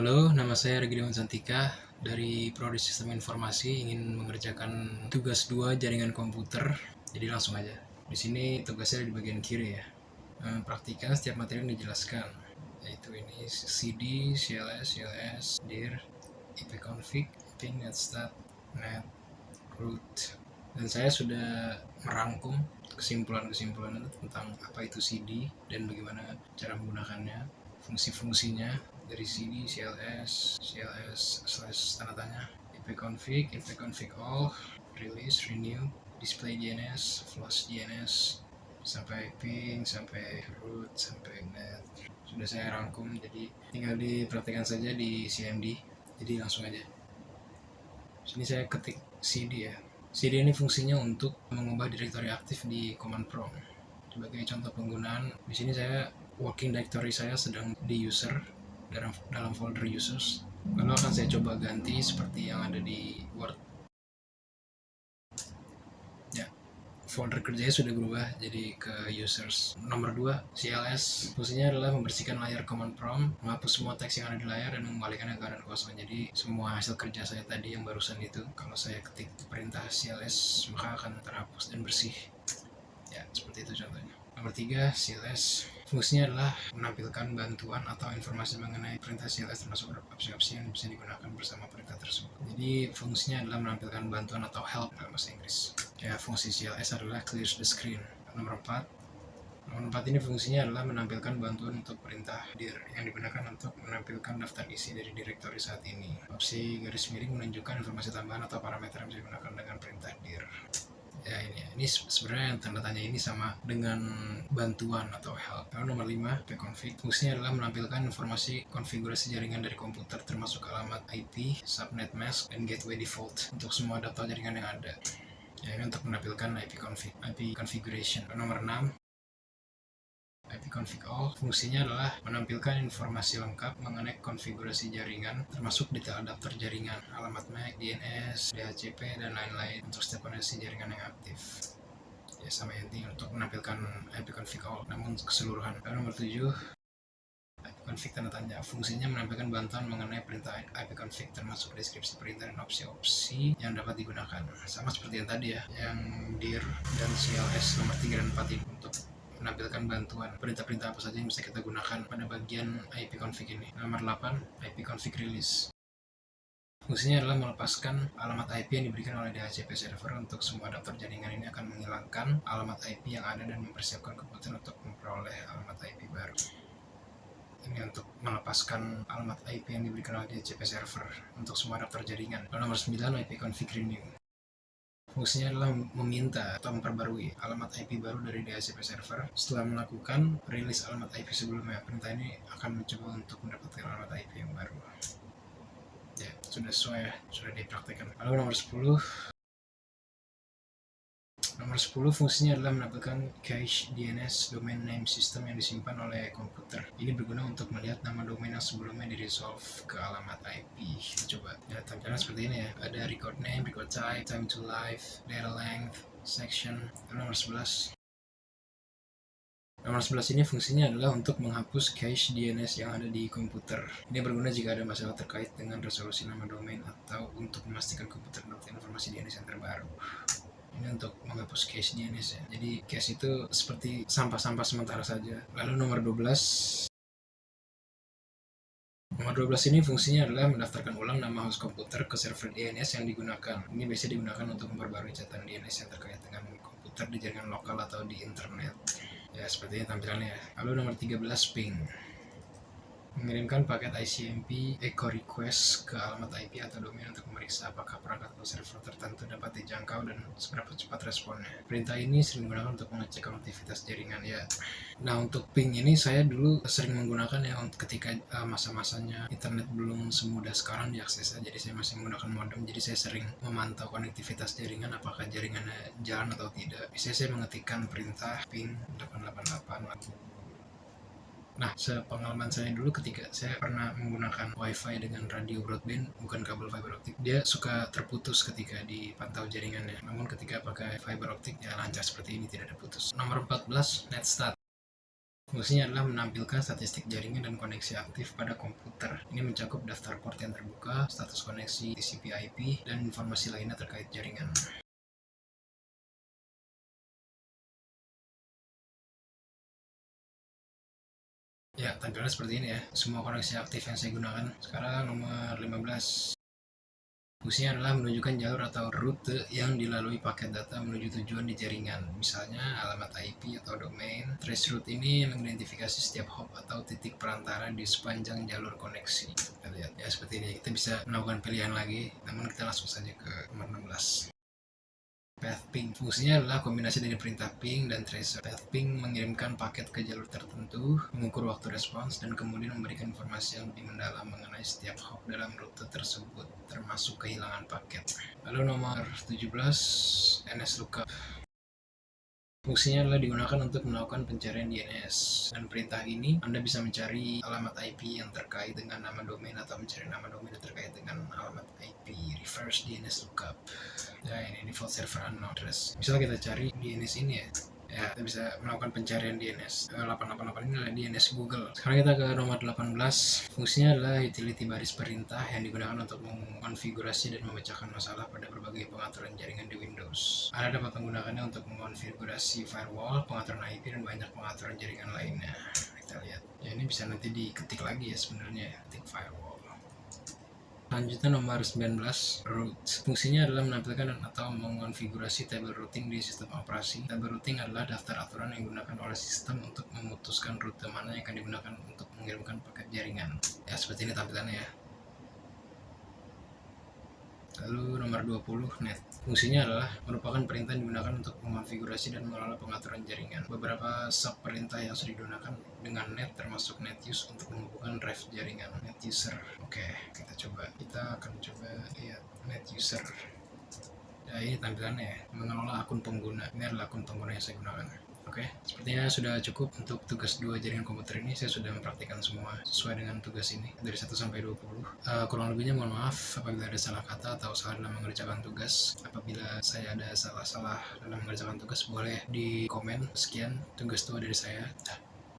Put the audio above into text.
Halo, nama saya Regi Dewan Santika dari Prodi Sistem Informasi, ingin mengerjakan tugas 2 jaringan komputer. Jadi langsung aja. Di sini tugasnya di bagian kiri ya. Praktikan setiap materi yang dijelaskan, yaitu ini CD, CLS, CLS, dir, ipconfig, ping, netstat, net, root. Dan saya sudah merangkum kesimpulan-kesimpulan tentang apa itu CD dan bagaimana cara menggunakannya, fungsi-fungsinya dari CD, CLS, slash tanda tanya, ipconfig, ipconfig all, release, renew, display DNS, flush DNS, sampai ping, sampai root, sampai net. Sudah saya rangkum, jadi tinggal dipraktikkan saja di CMD. Jadi langsung aja. Sini saya ketik CD ya. CD ini fungsinya untuk mengubah direktori aktif di command prompt. Sebagai contoh penggunaan, di sini saya working directory saya sedang di user dalam folder users. Lalu akan saya coba ganti seperti yang ada di Word. Ya, folder kerjanya sudah berubah jadi ke users. Nomor 2, CLS. Fungsinya adalah membersihkan layar command prompt, menghapus semua teks yang ada di layar dan mengembalikannya ke keadaan kosong. Jadi semua hasil kerja saya tadi yang barusan itu, kalau saya ketik perintah CLS maka akan terhapus dan bersih. Ya, seperti itu contohnya. Nomor 3, CLS. Fungsinya adalah menampilkan bantuan atau informasi mengenai perintah CLS termasuk opsi-opsi yang bisa digunakan bersama perintah tersebut. Jadi fungsinya adalah menampilkan bantuan atau help dalam bahasa Inggris. Ya, fungsi CLS adalah clear the screen. Nomor 4, ini fungsinya adalah menampilkan bantuan untuk perintah dir yang digunakan untuk menampilkan daftar isi dari direktori saat ini. Opsi garis miring menunjukkan informasi tambahan atau parameter yang bisa digunakan dengan perintah dir. Ya, ini sebenarnya yang tanda tanya ini sama dengan bantuan atau help. Lalu nomor 5, ipconfig. Fungsinya adalah menampilkan informasi konfigurasi jaringan dari komputer termasuk alamat IP, subnet mask, dan gateway default untuk semua data jaringan yang ada. Ya, ini untuk menampilkan IP configuration. Nomor 6, ipconfig all. Fungsinya adalah menampilkan informasi lengkap mengenai konfigurasi jaringan termasuk detail adapter jaringan, alamat MAC, DNS, DHCP, dan lain-lain untuk setiap koneksi jaringan yang aktif. Ya, sama intinya untuk menampilkan ipconfig all namun keseluruhan. Dan nomor 7, ipconfig tanda tanya. Fungsinya menampilkan bantuan mengenai perintah ipconfig termasuk deskripsi perintah dan opsi-opsi yang dapat digunakan. Sama seperti yang tadi ya, yang dir dan CLS nomor 3 dan 4 ini untuk menampilkan bantuan perintah-perintah apa saja yang bisa kita gunakan pada bagian ipconfig ini. Nomor 8, ipconfig release. Fungsinya adalah melepaskan alamat IP yang diberikan oleh DHCP server. Untuk semua adapter jaringan ini akan menghilangkan alamat IP yang ada dan mempersiapkan komputer untuk memperoleh alamat IP baru. Ini untuk melepaskan alamat IP yang diberikan oleh DHCP server untuk semua adapter jaringan. Lalu nomor 9, ipconfig renew. Fungsinya adalah meminta atau memperbarui alamat IP baru dari DHCP server setelah melakukan rilis alamat IP sebelumnya. Perintah ini akan mencoba untuk mendapatkan alamat IP yang baru. Ya, sudah sesuai ya, sudah dipraktikkan. Lalu nomor 10, fungsinya adalah menampilkan cache DNS domain name system yang disimpan oleh komputer. Ini berguna untuk melihat nama domain yang sebelumnya di-resolve ke alamat IP. Kita coba ya, tampilan seperti ini ya. Ada record name, record type, time to live, data length, section. Lalu nomor 11, ini fungsinya adalah untuk menghapus cache DNS yang ada di komputer. Ini berguna jika ada masalah terkait dengan resolusi nama domain atau untuk memastikan komputer mendapat informasi DNS yang terbaru. Ini untuk menghapus cache DNS ya. Jadi cache itu seperti sampah-sampah sementara saja. Lalu nomor 12, ini fungsinya adalah mendaftarkan ulang nama host komputer ke server DNS yang digunakan. Ini biasanya digunakan untuk memperbarui catatan DNS yang terkait dengan komputer di jaringan lokal atau di internet. Ya, seperti ini tampilannya ya. Lalu nomor 13, ping. Mengirimkan paket ICMP echo request ke alamat IP atau domain untuk memeriksa apakah perangkat atau server tertentu dapat dijangkau dan seberapa cepat responnya. Perintah ini sering digunakan untuk mengecek konektivitas jaringan ya. Nah, untuk ping ini saya dulu sering menggunakan ya ketika masa-masanya internet belum semudah sekarang diaksesnya. Jadi saya masih menggunakan modem, jadi saya sering memantau konektivitas jaringan apakah jaringannya jalan atau tidak. Biasanya saya mengetikkan perintah ping 888. Nah, sepengalaman saya dulu ketika saya pernah menggunakan wifi dengan radio broadband, bukan kabel fiber optik, dia suka terputus ketika dipantau jaringannya. Namun ketika pakai fiber optik, ya lancar seperti ini, tidak ada putus. Nomor 14, netstat. Fungsinya adalah menampilkan statistik jaringan dan koneksi aktif pada komputer. Ini mencakup daftar port yang terbuka, status koneksi TCP/IP, dan informasi lainnya terkait jaringan. Ya, tampilannya seperti ini ya. Semua koneksi aktif yang saya gunakan. Sekarang nomor 15. Fungsinya adalah menunjukkan jalur atau rute yang dilalui paket data menuju tujuan di jaringan, misalnya alamat IP atau domain. Traceroute ini mengidentifikasi setiap hop atau titik perantara di sepanjang jalur koneksi. Kita lihat ya seperti ini. Kita bisa melakukan pilihan lagi, namun kita langsung saja ke nomor 16. Path ping fungsinya adalah kombinasi dari perintah ping dan tracer. Path ping mengirimkan paket ke jalur tertentu, mengukur waktu respons, dan kemudian memberikan informasi yang lebih mendalam mengenai setiap hop dalam rute tersebut, termasuk kehilangan paket. Lalu nomor 17, NSLOOKUP. Fungsinya adalah digunakan untuk melakukan pencarian DNS. Dan perintah ini, Anda bisa mencari alamat IP yang terkait dengan nama domain atau mencari nama domain yang terkait dengan alamat IP. Reverse DNS lookup. Ya, ini default server unknown address. Misalnya kita cari DNS ini ya. Ya, kita bisa melakukan pencarian DNS. 888 ini adalah DNS Google. Sekarang kita ke nomor 18. Fungsinya adalah utility baris perintah yang digunakan untuk mengkonfigurasi dan memecahkan masalah pada berbagai pengaturan jaringan di Windows. Anda dapat menggunakannya untuk mengonfigurasi firewall, pengaturan IP, dan banyak pengaturan jaringan lainnya. Kita lihat. Ya, ini bisa nanti diketik lagi ya sebenarnya, ketik firewall. Selanjutnya nomor 19, root. Fungsinya adalah menampilkan atau mengonfigurasi tabel routing di sistem operasi. Tabel routing adalah daftar aturan yang digunakan oleh sistem untuk memutuskan rute mana yang akan digunakan untuk mengirimkan paket jaringan. Ya, seperti ini tampilannya ya. Lalu nomor 20, net. Fungsinya adalah merupakan perintah yang digunakan untuk mengonfigurasi dan mengelola pengaturan jaringan. Beberapa sub perintah yang sering digunakan dengan net termasuk netuse untuk menghubungkan drive jaringan. Netuser. Oke, kita coba. Kita akan coba lihat netuser. Ya, ini tampilannya ya. Mengelola akun pengguna. Ini adalah akun pengguna yang saya gunakan. Oke, sepertinya sudah cukup untuk tugas 2 jaringan komputer ini. Saya sudah mempraktikkan semua sesuai dengan tugas ini dari 1 sampai 20. Kurang lebihnya mohon maaf apabila ada salah kata atau salah dalam mengerjakan tugas. Apabila saya ada salah-salah dalam mengerjakan tugas, boleh di komen. Sekian tugas 2 dari saya.